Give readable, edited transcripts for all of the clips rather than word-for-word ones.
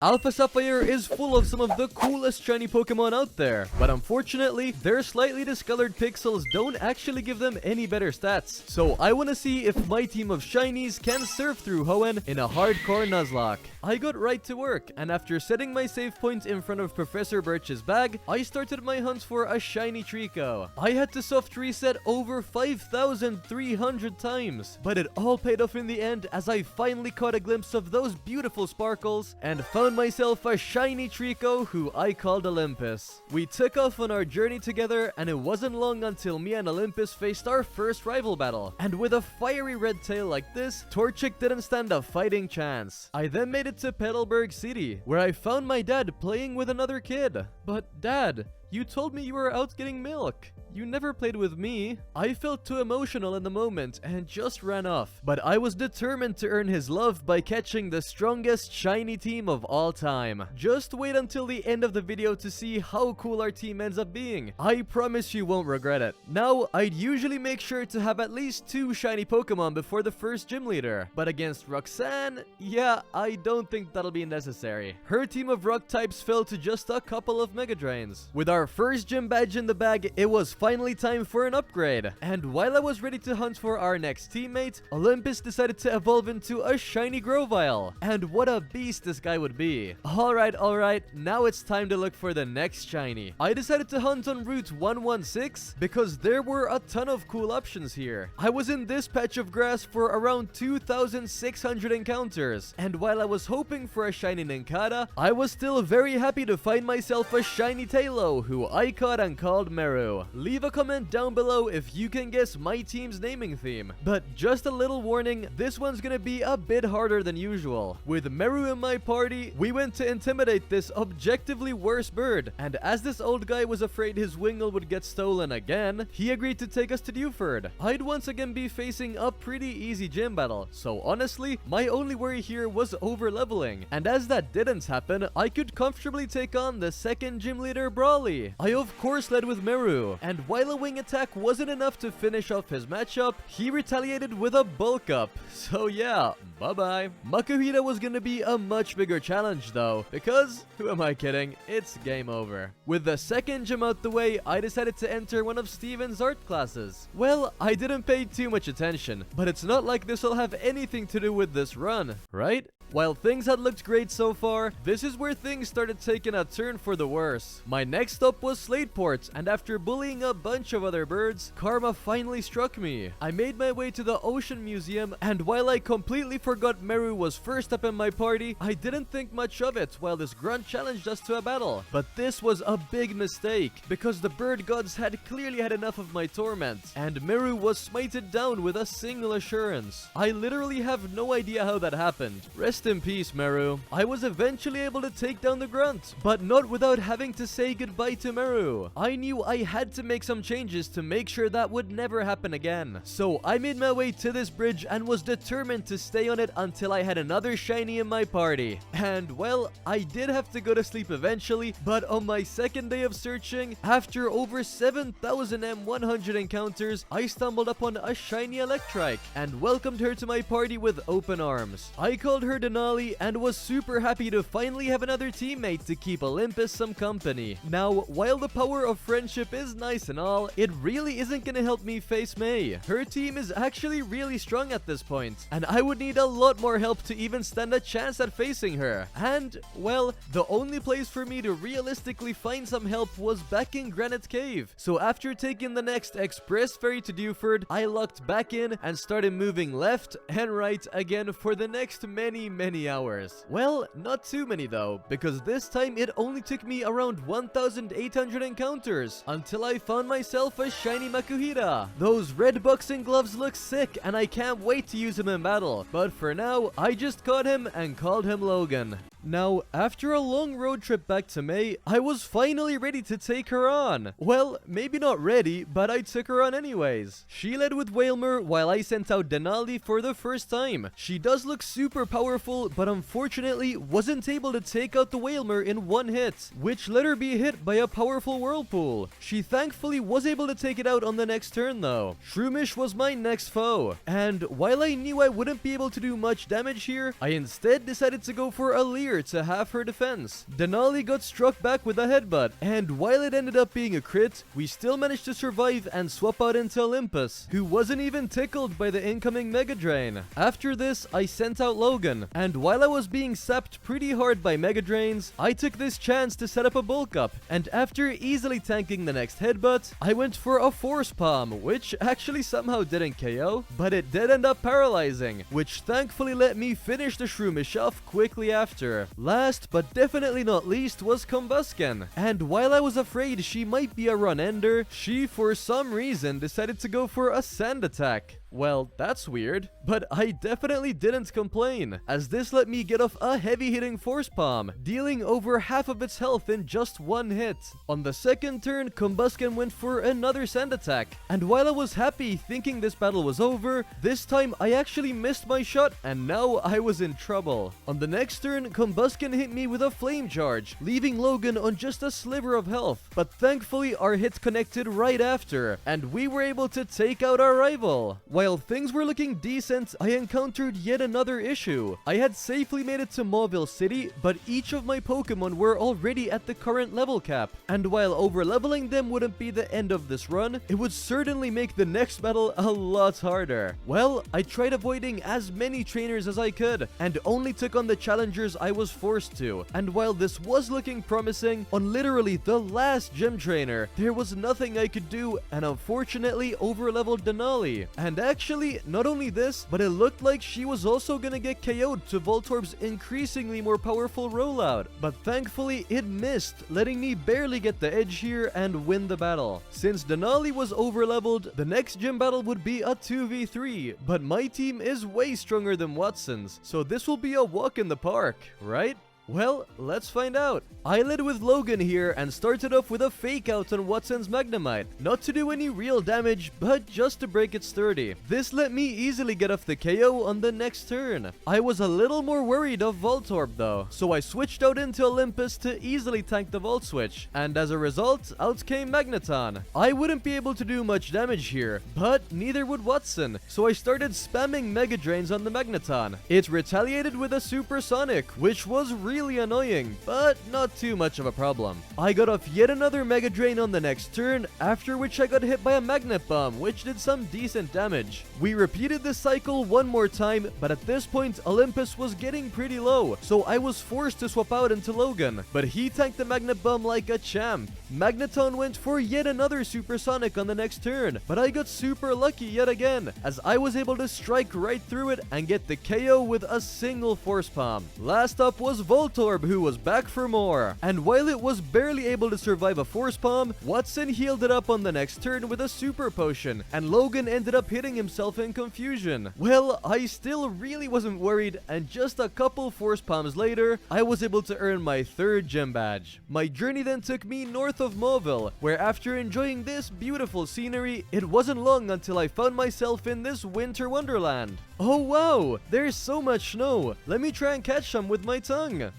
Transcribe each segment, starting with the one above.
Alpha Sapphire is full of some of the coolest shiny Pokemon out there, but unfortunately, their slightly discolored pixels don't actually give them any better stats. So I want to see if my team of shinies can surf through Hoenn in a hardcore Nuzlocke. I got right to work, and after setting my save point in front of Professor Birch's bag, I started my hunt for a shiny Trico. I had to soft reset over 5,300 times, but it all paid off in the end as I finally caught a glimpse of those beautiful sparkles and found myself a shiny Trico who I called Olympus. We took off on our journey together, and it wasn't long until me and Olympus faced our first rival battle. And with a fiery red tail like this, Torchic didn't stand a fighting chance. I then made it to Petalburg City, where I found my dad playing with another kid. But Dad, you told me you were out getting milk. You never played with me. I felt too emotional in the moment and just ran off. But I was determined to earn his love by catching the strongest shiny team of all time. Just wait until the end of the video to see how cool our team ends up being. I promise you won't regret it. Now, I'd usually make sure to have at least 2 shiny Pokemon before the first gym leader. But against Roxanne, yeah, I don't think that'll be necessary. Her team of rock types fell to just a couple of Mega Drains. With our first gym badge in the bag, it was finally time for an upgrade. And while I was ready to hunt for our next teammate, Olympus decided to evolve into a shiny Grovyle. And what a beast this guy would be. Alright, now it's time to look for the next shiny. I decided to hunt on Route 116 because there were a ton of cool options here. I was in this patch of grass for around 2,600 encounters, and while I was hoping for a shiny Nincada, I was still very happy to find myself a shiny Tailo, who I caught and called Meru. Leave a comment down below if you can guess my team's naming theme. But just a little warning, this one's gonna be a bit harder than usual. With Meru in my party, we went to intimidate this objectively worse bird, and as this old guy was afraid his Wingull would get stolen again, he agreed to take us to Dewford. I'd once again be facing a pretty easy gym battle, so honestly, my only worry here was over leveling, and as that didn't happen, I could comfortably take on the second gym leader, Brawly. I of course led with Meru, and while a wing attack wasn't enough to finish off his matchup, he retaliated with a bulk up. So yeah, bye-bye. Makuhita was gonna be a much bigger challenge though, because, who am I kidding, it's game over. With the second gym out the way, I decided to enter one of Steven's art classes. Well, I didn't pay too much attention, but it's not like this will have anything to do with this run, right? While things had looked great so far, this is where things started taking a turn for the worse. My next stop was Slateport, and after bullying a bunch of other birds, karma finally struck me. I made my way to the Ocean Museum, and while I completely forgot Meru was first up in my party, I didn't think much of it while this grunt challenged us to a battle. But this was a big mistake, because the bird gods had clearly had enough of my torment, and Meru was smited down with a single assurance. I literally have no idea how that happened. Rest in peace, Meru. I was eventually able to take down the grunt, but not without having to say goodbye to Meru. I knew I had to make some changes to make sure that would never happen again. So I made my way to this bridge and was determined to stay on it until I had another shiny in my party. And well, I did have to go to sleep eventually, but on my second day of searching, after over 7,100 encounters, I stumbled upon a shiny Electrike and welcomed her to my party with open arms. I called her Denali and was super happy to finally have another teammate to keep Olympus some company. Now, while the power of friendship is nice and all, it really isn't gonna help me face May. Her team is actually really strong at this point, and I would need a lot more help to even stand a chance at facing her. And, well, the only place for me to realistically find some help was back in Granite Cave. So after taking the next express ferry to Dewford, I locked back in and started moving left and right again for the next many hours. Well, not too many though, because this time it only took me around 1,800 encounters until I found myself a shiny Makuhita. Those red boxing gloves look sick and I can't wait to use him in battle, but for now, I just caught him and called him Logan. Now, after a long road trip back to May, I was finally ready to take her on. Well, maybe not ready, but I took her on anyways. She led with Wailmer while I sent out Denali for the first time. She does look super powerful, but unfortunately wasn't able to take out the Wailmer in one hit, which let her be hit by a powerful Whirlpool. She thankfully was able to take it out on the next turn though. Shroomish was my next foe, and while I knew I wouldn't be able to do much damage here, I instead decided to go for a Leer here to half her defense. Denali got struck back with a headbutt, and while it ended up being a crit, we still managed to survive and swap out into Olympus, who wasn't even tickled by the incoming Mega Drain. After this, I sent out Logan, and while I was being sapped pretty hard by Mega Drains, I took this chance to set up a bulk up, and after easily tanking the next headbutt, I went for a Force Palm, which actually somehow didn't KO, but it did end up paralyzing, which thankfully let me finish the Shroomish off quickly after. Last but definitely not least was Combusken, and while I was afraid she might be a run ender, she for some reason decided to go for a sand attack. Well, that's weird, but I definitely didn't complain, as this let me get off a heavy-hitting Force Palm, dealing over half of its health in just one hit. On the second turn, Combusken went for another sand attack, and while I was happy thinking this battle was over, this time I actually missed my shot, and now I was in trouble. On the next turn, Combusken hit me with a Flame Charge, leaving Logan on just a sliver of health, but thankfully our hits connected right after, and we were able to take out our rival. While things were looking decent, I encountered yet another issue. I had safely made it to Mauville City, but each of my Pokemon were already at the current level cap. And while over-leveling them wouldn't be the end of this run, it would certainly make the next battle a lot harder. Well, I tried avoiding as many trainers as I could, and only took on the challengers I was forced to. And while this was looking promising, on literally the last gym trainer, there was nothing I could do, and unfortunately over-leveled Denali. And actually, not only this, but it looked like she was also gonna get KO'd to Voltorb's increasingly more powerful rollout. But thankfully, it missed, letting me barely get the edge here and win the battle. Since Denali was overleveled, the next gym battle would be a 2v3, but my team is way stronger than Watson's, so this will be a walk in the park, right? Well, let's find out. I led with Logan here and started off with a fake out on Watson's Magnemite, not to do any real damage, but just to break it sturdy. This let me easily get off the KO on the next turn. I was a little more worried of Voltorb though, so I switched out into Olympus to easily tank the Volt Switch, and as a result, out came Magneton. I wouldn't be able to do much damage here, but neither would Watson, so I started spamming Mega Drains on the Magneton. It retaliated with a Supersonic, which was really annoying, but not too much of a problem. I got off yet another Mega Drain on the next turn, after which I got hit by a Magnet Bomb, which did some decent damage. We repeated this cycle one more time, but at this point Olympus was getting pretty low, so I was forced to swap out into Logan, but he tanked the Magnet Bomb like a champ. Magneton went for yet another Supersonic on the next turn, but I got super lucky yet again, as I was able to strike right through it and get the KO with a single Force Palm. Last up was Voltorb, who was back for more, and while it was barely able to survive a Force Palm, Watson healed it up on the next turn with a Super Potion, and Logan ended up hitting himself in confusion. Well, I still really wasn't worried, and just a couple Force Palms later, I was able to earn my third gym badge. My journey then took me north of Mauville, where after enjoying this beautiful scenery, it wasn't long until I found myself in this winter wonderland. Oh wow, there's so much snow. Let me try and catch some with my tongue.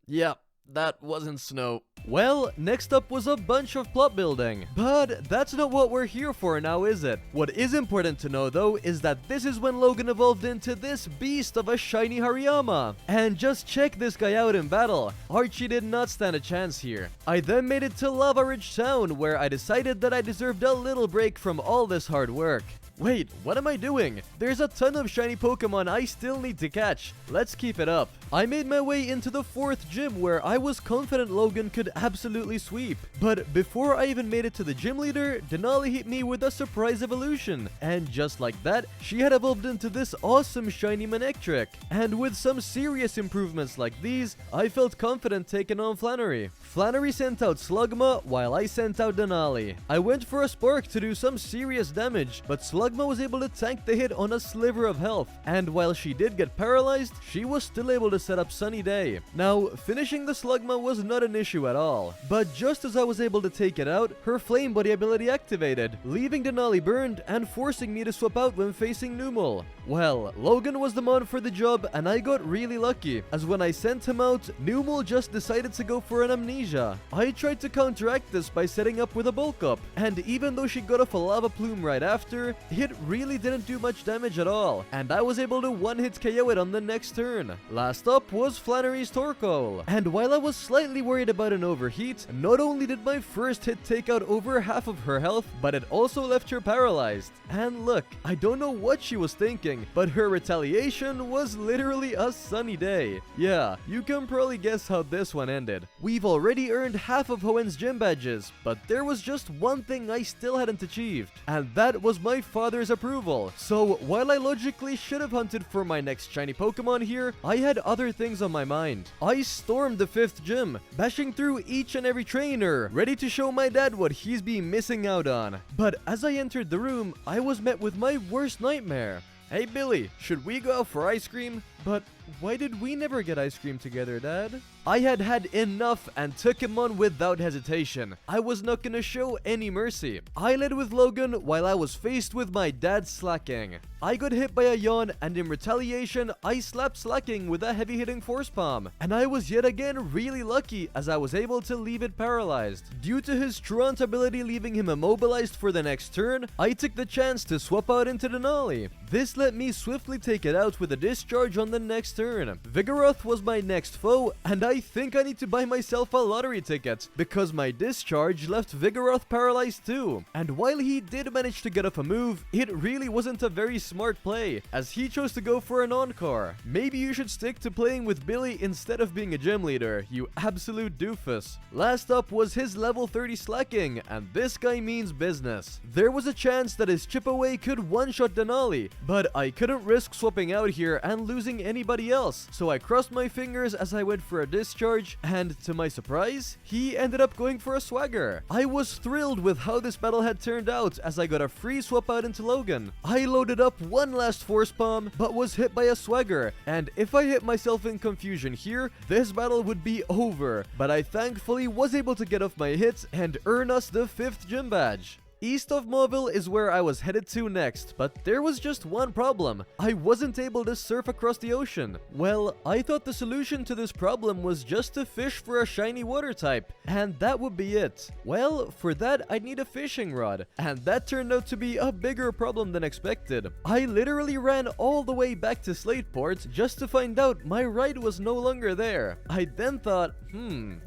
Yeah, that wasn't snow. Well, next up was a bunch of plot building. But that's not what we're here for now, is it? What is important to know though is that this is when Logan evolved into this beast of a shiny Hariyama. And just check this guy out in battle. Archie did not stand a chance here. I then made it to Lava Ridge Town, where I decided that I deserved a little break from all this hard work. Wait, what am I doing? There's a ton of shiny Pokemon I still need to catch. Let's keep it up. I made my way into the 4th gym, where I was confident Logan could absolutely sweep. But before I even made it to the gym leader, Denali hit me with a surprise evolution. And just like that, she had evolved into this awesome shiny Manectric. And with some serious improvements like these, I felt confident taking on Flannery. Flannery sent out Slugma, while I sent out Denali. I went for a Spark to do some serious damage, but Slugma was able to tank the hit on a sliver of health. And while she did get paralyzed, she was still able to set up Sunny Day. Now, finishing the Slugma was not an issue at all, but just as I was able to take it out, her Flame Body ability activated, leaving Denali burned and forcing me to swap out when facing Numel. Well, Logan was the mon for the job, and I got really lucky, as when I sent him out, Numel just decided to go for an amnesia. I tried to counteract this by setting up with a bulk up, and even though she got off a lava plume right after, it really didn't do much damage at all, and I was able to one-hit KO it on the next turn. Last up was Flannery's Torkoal, and while I was slightly worried about an overheat, not only did my first hit take out over half of her health, but it also left her paralyzed. And look, I don't know what she was thinking, but her retaliation was literally a sunny day. Yeah, you can probably guess how this one ended. We've already earned half of Hoenn's gym badges, but there was just one thing I still hadn't achieved, and that was my father's approval. So while I logically should have hunted for my next shiny Pokemon here, I had other things on my mind. I stormed the 5th gym, bashing through each and every trainer, ready to show my dad what he's been missing out on. But as I entered the room, I was met with my worst nightmare. Hey Billy, should we go out for ice cream? But why did we never get ice cream together, Dad? I had had enough and took him on without hesitation. I was not gonna show any mercy. I led with Logan while I was faced with my dad slacking. I got hit by a yawn, and in retaliation, I slapped slacking with a heavy-hitting force palm. And I was yet again really lucky, as I was able to leave it paralyzed. Due to his Truant ability leaving him immobilized for the next turn, I took the chance to swap out into Denali. This let me swiftly take it out with a discharge on the next turn. Vigoroth was my next foe, and I think I need to buy myself a lottery ticket, because my discharge left Vigoroth paralyzed too. And while he did manage to get off a move, it really wasn't a very smart play, as he chose to go for an Encore. Maybe you should stick to playing with Billy instead of being a gym leader, you absolute doofus. Last up was his level 30 slacking, and this guy means business. There was a chance that his chip away could one-shot Denali, but I couldn't risk swapping out here and losing anybody else, so I crossed my fingers as I went for a discharge, and to my surprise, he ended up going for a Swagger. I was thrilled with how this battle had turned out, as I got a free swap out into Logan. I loaded up one last force palm, but was hit by a Swagger, and if I hit myself in confusion here, this battle would be over, but I thankfully was able to get off my hits and earn us the 5th gym badge. East of Mauville is where I was headed to next, but there was just one problem. I wasn't able to surf across the ocean. Well, I thought the solution to this problem was just to fish for a shiny water type, and that would be it. Well, for that I'd need a fishing rod, and that turned out to be a bigger problem than expected. I literally ran all the way back to Slateport just to find out my ride was no longer there. I then thought,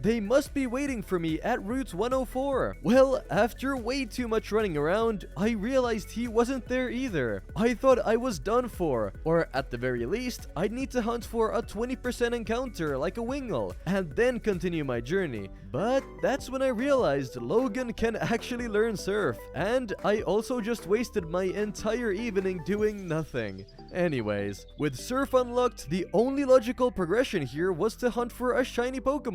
they must be waiting for me at Route 104. Well, after way too much running around, I realized he wasn't there either. I thought I was done for, or at the very least, I'd need to hunt for a 20% encounter like a Wingull, and then continue my journey. But that's when I realized Logan can actually learn Surf, and I also just wasted my entire evening doing nothing. Anyways, with Surf unlocked, the only logical progression here was to hunt for a shiny Pokemon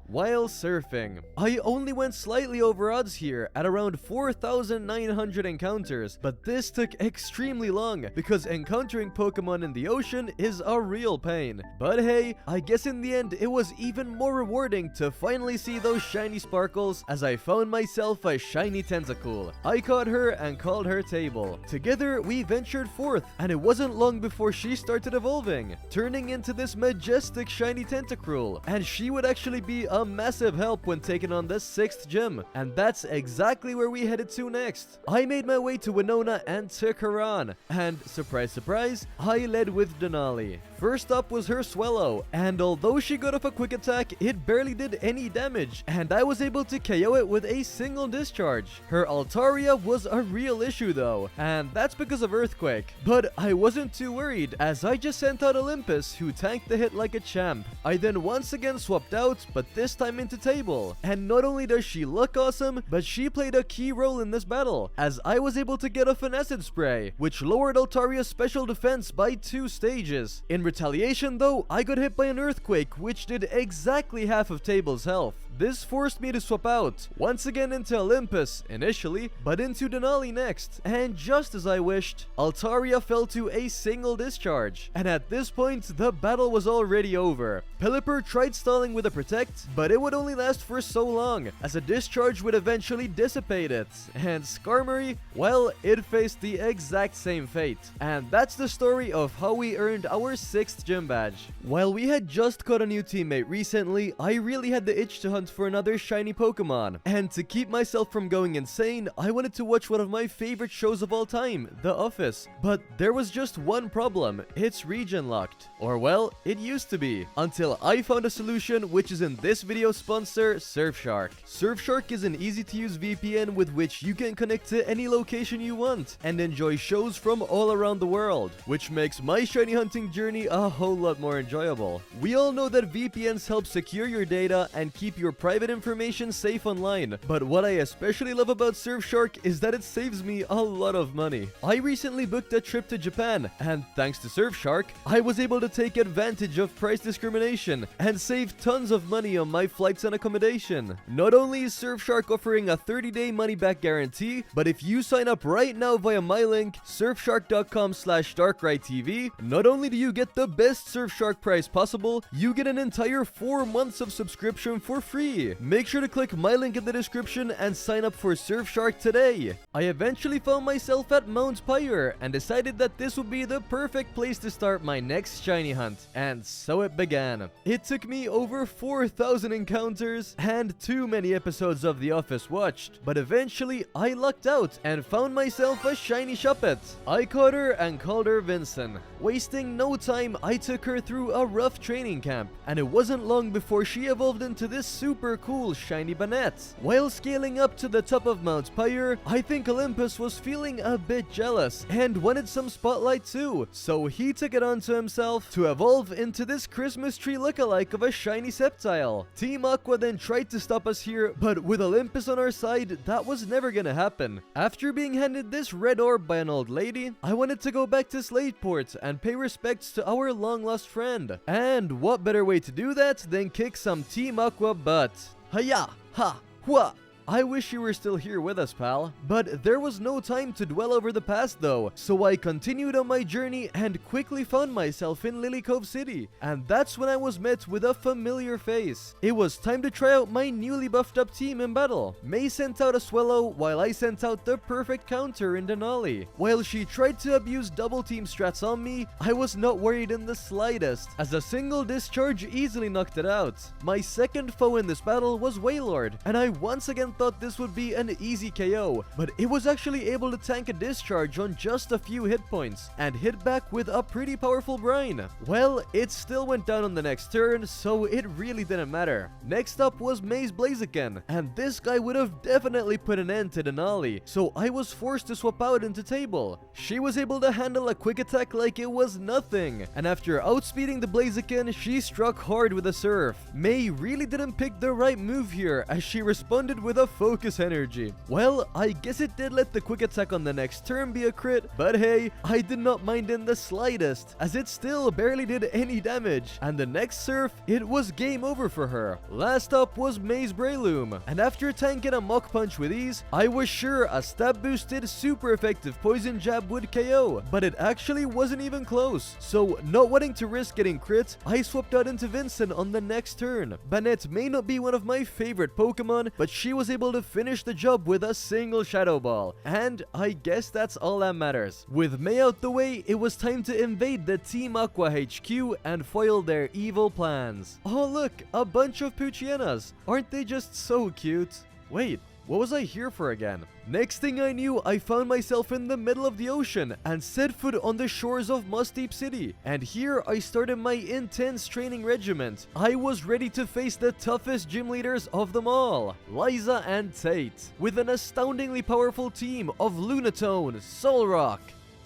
while surfing. I only went slightly over odds here at around 4,900 encounters, but this took extremely long because encountering Pokemon in the ocean is a real pain. But hey, I guess in the end it was even more rewarding to finally see those shiny sparkles, as I found myself a shiny Tentacool. I caught her and called her Table. Together we ventured forth, and it wasn't long before she started evolving, turning into this majestic shiny Tentacruel, and she would actually be a massive help when taking on the 6th gym, and that's exactly where we headed to next. I made my way to Winona and took her on, and surprise surprise, I led with Denali. First up was her Swellow, and although she got off a quick attack, it barely did any damage, and I was able to KO it with a single discharge. Her Altaria was a real issue though, and that's because of Earthquake, but I wasn't too worried, as I just sent out Olympus, who tanked the hit like a champ. I then once again swapped out, but this time into Table, and not only does she look awesome, but she played a key role in this battle, as I was able to get off an Acid Spray, which lowered Altaria's special defense by 2 stages. In retaliation though, I got hit by an Earthquake, which did exactly half of Table's health. This forced me to swap out, once again into Olympus initially, but into Denali next, and just as I wished, Altaria fell to a single discharge, and at this point, the battle was already over. Pelipper tried stalling with a protect, but it would only last for so long, as a discharge would eventually dissipate it, and Skarmory, well, it faced the exact same fate. And that's the story of how we earned our 6th gym badge. While we had just caught a new teammate recently, I really had the itch to hunt for another shiny Pokemon, and to keep myself from going insane, I wanted to watch one of my favorite shows of all time, The Office. But there was just one problem: it's region locked. Or well, it used to be, until I found a solution, which is in this video's sponsor, Surfshark. Surfshark is an easy to use VPN with which you can connect to any location you want and enjoy shows from all around the world, which makes my shiny hunting journey a whole lot more enjoyable. We all know that VPNs help secure your data and keep your private information safe online, but what I especially love about Surfshark is that it saves me a lot of money. I recently booked a trip to Japan, and thanks to Surfshark, I was able to take advantage of price discrimination and save tons of money on my flights and accommodation. Not only is Surfshark offering a 30-day money-back guarantee, but if you sign up right now via my link, surfshark.com/DarkraiTV, not only do you get the best Surfshark price possible, you get an entire 4 months of subscription for free. Make sure to click my link in the description and sign up for Surfshark today. I eventually found myself at Mount Pyre and decided that this would be the perfect place to start my next shiny hunt, and so it began. It took me over 4,000 encounters and too many episodes of The Office watched, but eventually I lucked out and found myself a shiny Shuppet. I caught her and called her Vincent. Wasting no time, I took her through a rough training camp, and it wasn't long before she evolved into this super cool shiny Banette. While scaling up to the top of Mount Pyre, I think Olympus was feeling a bit jealous and wanted some spotlight too, so he took it onto himself to evolve into this Christmas tree lookalike of a shiny Sceptile. Team Aqua then tried to stop us here, but with Olympus on our side, that was never gonna happen. After being handed this red orb by an old lady, I wanted to go back to Slateport and pay respects to our long-lost friend. And what better way to do that than kick some Team Aqua butt? Hiya! Ha! Hua! I wish you were still here with us, pal. But there was no time to dwell over the past though, so I continued on my journey and quickly found myself in Lily Cove City. And that's when I was met with a familiar face. It was time to try out my newly buffed up team in battle. May sent out a Swellow while I sent out the perfect counter in Denali. While she tried to abuse double team strats on me, I was not worried in the slightest, as a single discharge easily knocked it out. My second foe in this battle was Wailord, and I once again thought this would be an easy KO, but it was actually able to tank a discharge on just a few hit points and hit back with a pretty powerful brine. Well, it still went down on the next turn, so it really didn't matter. Next up was May's Blaziken, and this guy would have definitely put an end to Denali, so I was forced to swap out into Table. She was able to handle a quick attack like it was nothing, and after outspeeding the Blaziken, she struck hard with a Surf. May really didn't pick the right move here, as she responded with a focus energy. Well, I guess it did let the quick attack on the next turn be a crit, but hey, I did not mind in the slightest, as it still barely did any damage, and the next Surf, it was game over for her. Last up was May's Breloom, and after tanking a Mach Punch with ease, I was sure a stab boosted super effective Poison Jab would KO, but it actually wasn't even close. So not wanting to risk getting crit, I swapped out into Vincent on the next turn. Banette may not be one of my favorite Pokemon, but she was able to finish the job with a single Shadow Ball, and I guess that's all that matters. With May out the way, it was time to invade the Team Aqua HQ and foil their evil plans. Oh look, a bunch of Poochyena. Aren't they just so cute? Wait, what was I here for again? Next thing I knew, I found myself in the middle of the ocean and set foot on the shores of Musdeep City. And here I started my intense training regiment. I was ready to face the toughest gym leaders of them all, Liza and Tate, with an astoundingly powerful team of Lunatone, Solrock.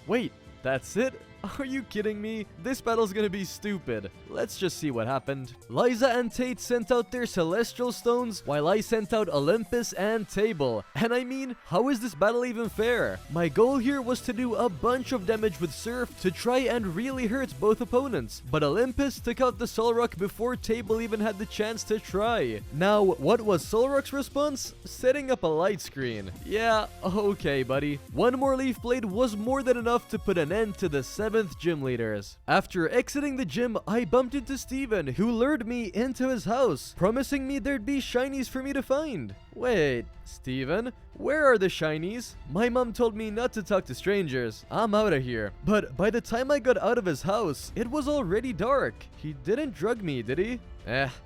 Wait, that's it? Are you kidding me? This battle's gonna be stupid. Let's just see what happened. Liza and Tate sent out their Celestial Stones, while I sent out Olympus and Table. And I mean, how is this battle even fair? My goal here was to do a bunch of damage with Surf to try and really hurt both opponents, but Olympus took out the Solrock before Table even had the chance to try. Now, what was Solrock's response? Setting up a light screen. Yeah, okay buddy. One more Leaf Blade was more than enough to put an end to the 7th gym leaders. After exiting the gym, I bumped into Steven, who lured me into his house, promising me there'd be shinies for me to find. Wait, Steven, where are the shinies? My mom told me not to talk to strangers. I'm out of here. But by the time I got out of his house, it was already dark. He didn't drug me, did he?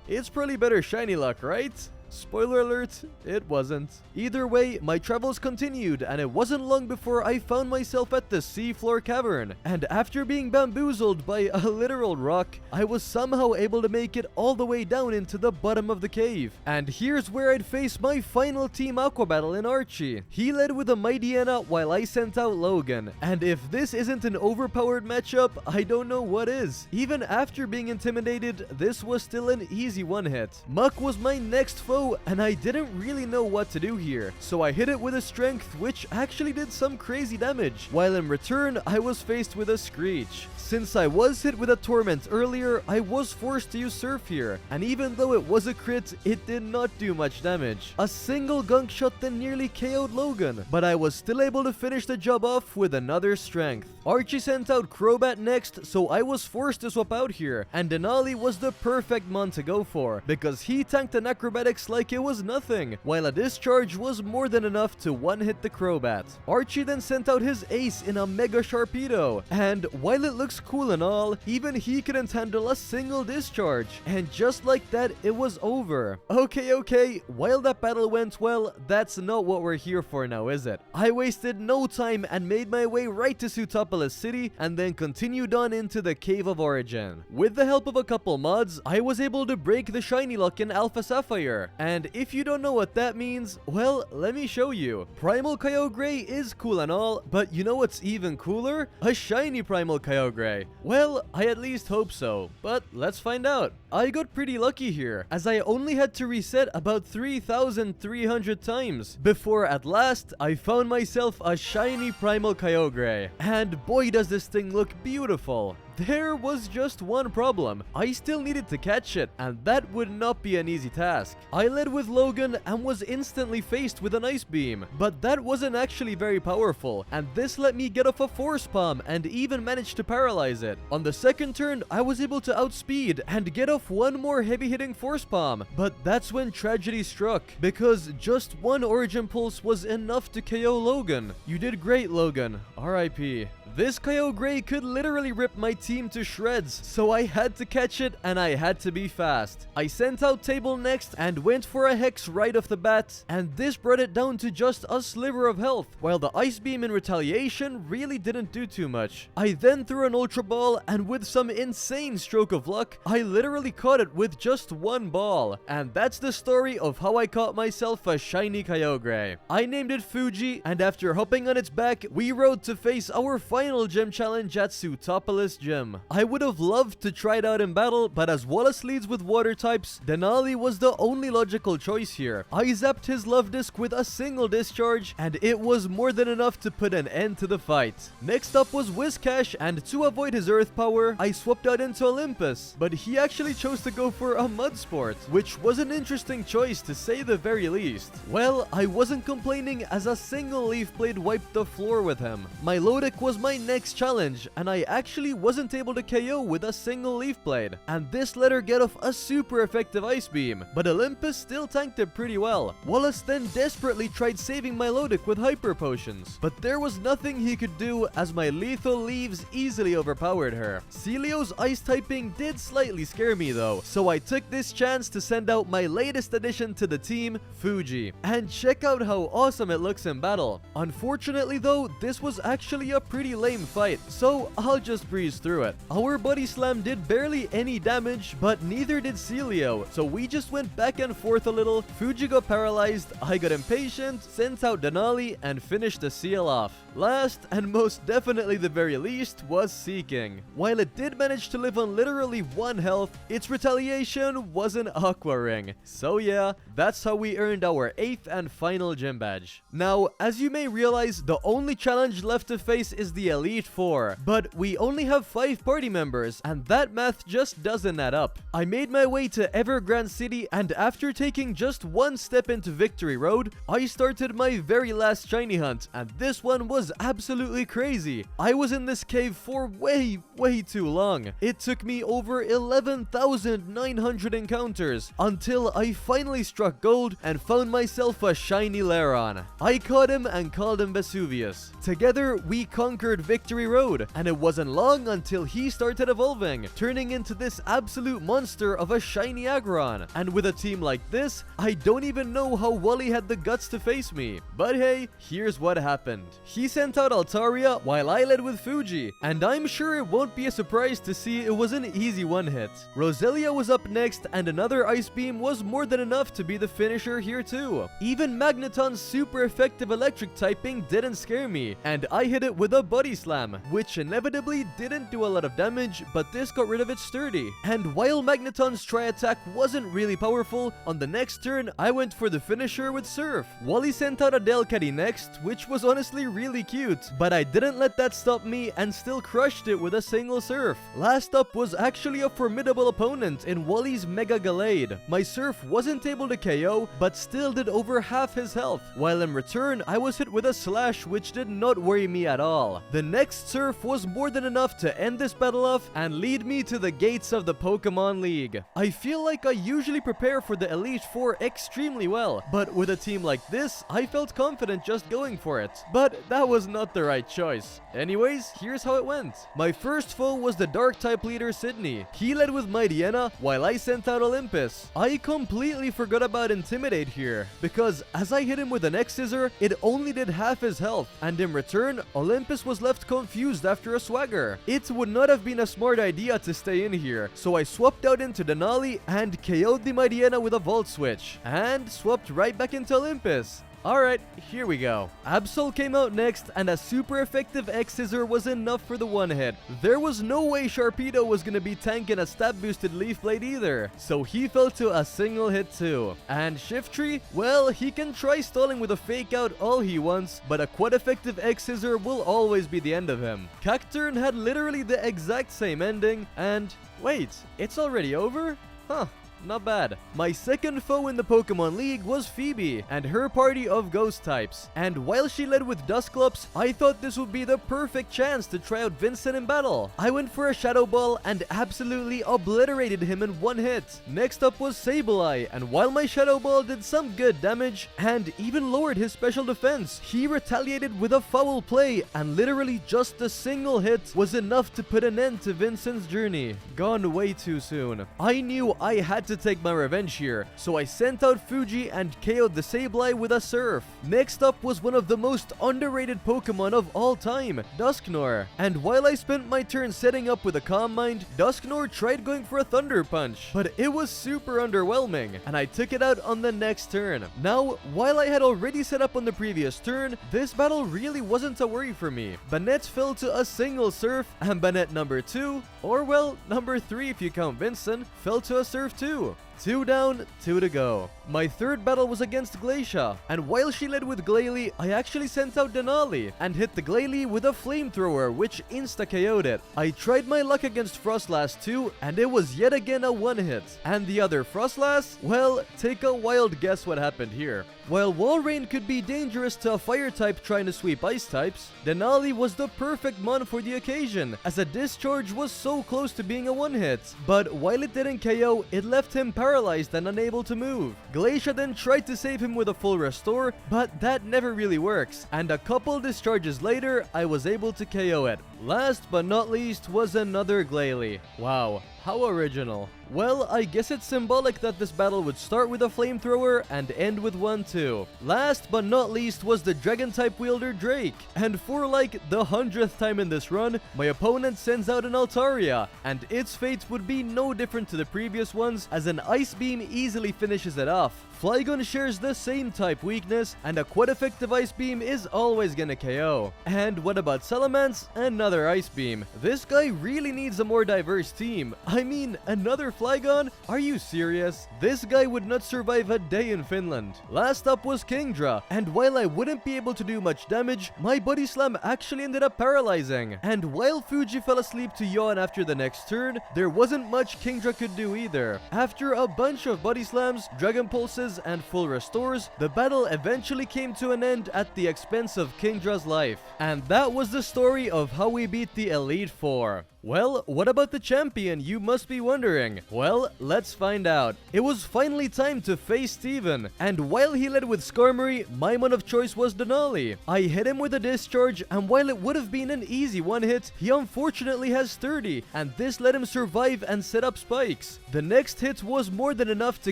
It's probably better shiny luck, right? Spoiler alert, it wasn't. Either way, my travels continued, and it wasn't long before I found myself at the seafloor cavern. And after being bamboozled by a literal rock, I was somehow able to make it all the way down into the bottom of the cave. And here's where I'd face my final Team Aqua battle in Archie. He led with a Mighty Anna while I sent out Logan. And if this isn't an overpowered matchup, I don't know what is. Even after being intimidated, this was still an easy one-hit. Muck was my next foe, and I didn't really know what to do here, so I hit it with a strength, which actually did some crazy damage, while in return I was faced with a Screech. Since I was hit with a Torment earlier, I was forced to use Surf here, and even though it was a crit, it did not do much damage. A single gunk shot then nearly KO'd Logan, but I was still able to finish the job off with another strength. Archie sent out Crobat next, so I was forced to swap out here, and Denali was the perfect mon to go for, because he tanked an Acrobatics like it was nothing, while a Discharge was more than enough to one-hit the Crobat. Archie then sent out his ace in a Mega Sharpedo, and while it looks cool and all, even he couldn't handle a single Discharge, and just like that, it was over. Okay, while that battle went well, that's not what we're here for now, is it? I wasted no time and made my way right to Sootopolis City, and then continued on into the Cave of Origin. With the help of a couple mods, I was able to break the shiny luck in Alpha Sapphire, and if you don't know what that means, well, let me show you. Primal Kyogre is cool and all, but you know what's even cooler? A shiny Primal Kyogre. Well, I at least hope so, but let's find out. I got pretty lucky here, as I only had to reset about 3,300 times before at last I found myself a shiny Primal Kyogre. And boy does this thing look beautiful. There was just one problem. I still needed to catch it, and that would not be an easy task. I led with Logan and was instantly faced with an Ice Beam, but that wasn't actually very powerful, and this let me get off a Force Palm and even managed to paralyze it. On the second turn, I was able to outspeed and get off one more heavy-hitting Force Palm, but that's when tragedy struck, because just one Origin Pulse was enough to KO Logan. You did great, Logan. RIP. This Kyogre could literally rip my team to shreds, so I had to catch it and I had to be fast. I sent out Table next and went for a Hex right off the bat, and this brought it down to just a sliver of health, while the Ice Beam in retaliation really didn't do too much. I then threw an Ultra Ball, and with some insane stroke of luck, I literally caught it with just one ball. And that's the story of how I caught myself a shiny Kyogre. I named it Fuji, and after hopping on its back, we rode to face our final gym challenge at Sootopolis Gym. I would have loved to try it out in battle, but as Wallace leads with water types, Denali was the only logical choice here. I zapped his Love Disc with a single Discharge, and it was more than enough to put an end to the fight. Next up was Whiscash, and to avoid his Earth power, I swapped out into Olympus, but he actually chose to go for a Mud Sport, which was an interesting choice to say the very least. Well, I wasn't complaining as a single Leaf Blade wiped the floor with him. My Lodic was my next challenge, and I actually wasn't able to KO with a single Leaf Blade, and this let her get off a super effective Ice Beam, but Olympus still tanked it pretty well. Wallace then desperately tried saving my Lodic with Hyper Potions, but there was nothing he could do as my lethal leaves easily overpowered her. Celio's Ice typing did slightly scare me though, so I took this chance to send out my latest addition to the team, Fuji, and check out how awesome it looks in battle. Unfortunately though, this was actually a pretty lame fight, so I'll just breeze through it. Our Body Slam did barely any damage, but neither did Celio, so we just went back and forth a little. Fuji got paralyzed, I got impatient, sent out Denali, and finished the seal off. Last, and most definitely the very least, was Seeking. While it did manage to live on literally 1 health, its retaliation was an Aqua ring. So yeah, that's how we earned our 8th and final gym badge. Now, as you may realize, the only challenge left to face is the Elite Four, but we only have 5 party members, and that math just doesn't add up. I made my way to Evergrande City, and after taking just 1 step into Victory Road, I started my very last shiny hunt, and this one was absolutely crazy. I was in this cave for way too long. It took me over 11,900 encounters until I finally struck gold and found myself a shiny Lairon. I caught him and called him Vesuvius. Together, we conquered Victory Road, and it wasn't long until he started evolving, turning into this absolute monster of a shiny Aggron. And with a team like this, I don't even know how Wally had the guts to face me. But hey, here's what happened. He sent out Altaria while I led with Fuji, and I'm sure it won't be a surprise to see it was an easy one-hit. Roselia was up next, and another Ice Beam was more than enough to be the finisher here too. Even Magneton's super effective electric typing didn't scare me, and I hit it with a Body Slam, which inevitably didn't do a lot of damage, but this got rid of its sturdy. And while Magneton's tri-attack wasn't really powerful, on the next turn I went for the finisher with Surf. Wally sent out a Delcatty next, which was honestly really cute, but I didn't let that stop me and still crushed it with a single Surf. Last up was actually a formidable opponent in Wally's Mega Gallade. My Surf wasn't able to KO, but still did over half his health, while in return I was hit with a Slash, which did not worry me at all. The next Surf was more than enough to end this battle off and lead me to the gates of the Pokemon League. I feel like I usually prepare for the Elite Four extremely well, but with a team like this, I felt confident just going for it. But that was not the right choice. Anyways, here's how it went. My first foe was the Dark type leader Sydney. He led with Mightyena while I sent out Olympus. I completely forgot about Intimidate here, because as I hit him with an X-Scissor, it only did half his health, and in return, Olympus was left confused after a Swagger. It would not have been a smart idea to stay in here, so I swapped out into Denali and KO'd the Mightyena with a Volt Switch, and swapped right back into Olympus. Alright, here we go. Absol came out next, and a super effective X-Scissor was enough for the one hit. There was no way Sharpedo was gonna be tanking a stab-boosted Leaf Blade either, so he fell to a single hit too. And Shiftry, well, he can try stalling with a Fake Out all he wants, but a quite effective X-Scissor will always be the end of him. Cacturne had literally the exact same ending, and wait, it's already over? Huh. Not bad. My second foe in the Pokemon League was Phoebe and her party of ghost types. And while she led with Dusclops, I thought this would be the perfect chance to try out Vincent in battle. I went for a Shadow Ball and absolutely obliterated him in one hit. Next up was Sableye, and while my Shadow Ball did some good damage and even lowered his special defense, he retaliated with a foul play, and literally just a single hit was enough to put an end to Vincent's journey. Gone way too soon. I knew I had to take my revenge here, so I sent out Fuji and KO'd the Sableye with a Surf. Next up was one of the most underrated Pokemon of all time, Dusknoir. And while I spent my turn setting up with a Calm Mind, Dusknoir tried going for a Thunder Punch, but it was super underwhelming, and I took it out on the next turn. Now, while I had already set up on the previous turn, this battle really wasn't a worry for me. Banette fell to a single Surf, and Banette number 2, or well, number 3 if you count Vincent, fell to a Surf too. 2 down, 2 to go. My third battle was against Glacia, and while she led with Glalie, I actually sent out Denali and hit the Glalie with a Flamethrower, which insta-KO'd it. I tried my luck against Frostlass too, and it was yet again a one-hit. And the other Frostlass? Well, take a wild guess what happened here. While Walrein could be dangerous to a fire type trying to sweep ice types, Denali was the perfect mon for the occasion, as a discharge was so close to being a one-hit. But while it didn't KO, it left him paralyzed and unable to move. Glacia then tried to save him with a full restore, but that never really works, and a couple discharges later, I was able to KO it. Last but not least was another Glalie. Wow, how original. Well, I guess it's symbolic that this battle would start with a flamethrower and end with one too. Last but not least was the dragon type wielder Drake. And for like the 100th time in this run, my opponent sends out an Altaria, and its fate would be no different to the previous ones, as an ice beam easily finishes it off. Flygon shares the same type weakness, and a quite effective ice beam is always gonna KO. And what about Salamence? Another ice beam. This guy really needs a more diverse team. I mean, another Flygon? Are you serious? This guy would not survive a day in Finland. Last up was Kingdra, and while I wouldn't be able to do much damage, my Body Slam actually ended up paralyzing. And while Fuji fell asleep to yawn after the next turn, there wasn't much Kingdra could do either. After a bunch of Body Slams, Dragon Pulses, and full restores, the battle eventually came to an end at the expense of Kingdra's life. And that was the story of how we beat the Elite Four. Well, what about the champion, you must be wondering? Well, let's find out. It was finally time to face Steven, and while he led with Skarmory, my mon of choice was Denali. I hit him with a discharge, and while it would have been an easy one hit, he unfortunately has 30, and this let him survive and set up spikes. The next hit was more than enough to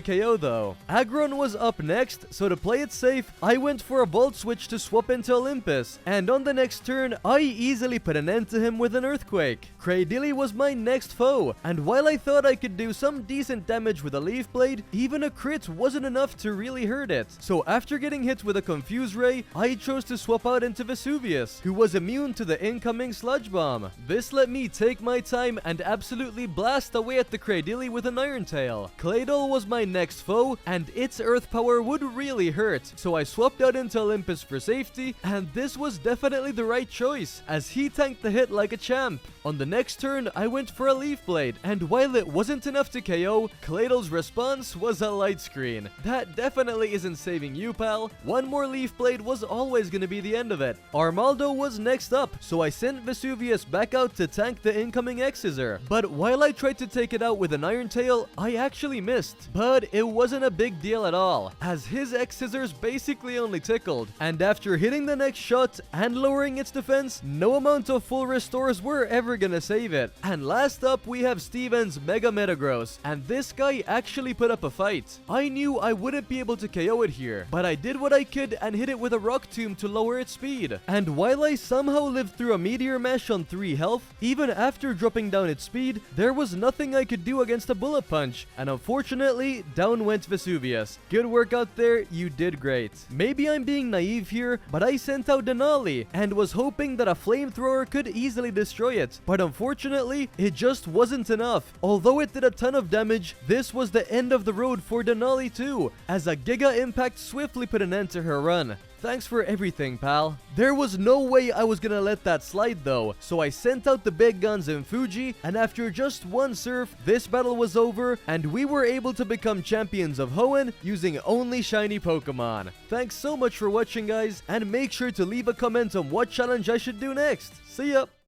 KO though. Aggron was up next, so to play it safe, I went for a Volt Switch to swap into Olympus, and on the next turn, I easily put an end to him with an Earthquake. Kraidili was my next foe, and while I thought I could do some decent damage with a Leaf Blade, even a crit wasn't enough to really hurt it. So after getting hit with a Confuse Ray, I chose to swap out into Vesuvius, who was immune to the incoming Sludge Bomb. This let me take my time and absolutely blast away at the Kraidili with an Iron Tail. Claydol was my next foe, and its Earth Power would really hurt, so I swapped out into Olympus for safety, and this was definitely the right choice, as he tanked the hit like a champ. On the next turn, I went for a Leaf Blade, and while it wasn't enough to KO, Claydol's response was a Light Screen. That definitely isn't saving you, pal. One more Leaf Blade was always gonna be the end of it. Armaldo was next up, so I sent Vesuvius back out to tank the incoming X-Scissor. But while I tried to take it out with an Iron Tail, I actually missed. But it wasn't a big deal at all, as his X-Scissors basically only tickled. And after hitting the next shot and lowering its defense, no amount of full restores were ever gonna save it. And last up, we have Steven's Mega Metagross, and this guy actually put up a fight. I knew I wouldn't be able to KO it here, but I did what I could and hit it with a Rock Tomb to lower its speed. And while I somehow lived through a Meteor Mash on 3 health, even after dropping down its speed, there was nothing I could do against a Bullet Punch, and unfortunately, down went Vesuvius. Good work out there, you did great. Maybe I'm being naive here, but I sent out Denali, and was hoping that a Flamethrower could easily destroy it. But unfortunately, it just wasn't enough. Although it did a ton of damage, this was the end of the road for Denali too, as a Giga Impact swiftly put an end to her run. Thanks for everything, pal. There was no way I was gonna let that slide though, so I sent out the big guns in Fuji, and after just one surf, this battle was over, and we were able to become champions of Hoenn using only shiny Pokemon. Thanks so much for watching, guys, and make sure to leave a comment on what challenge I should do next. See ya!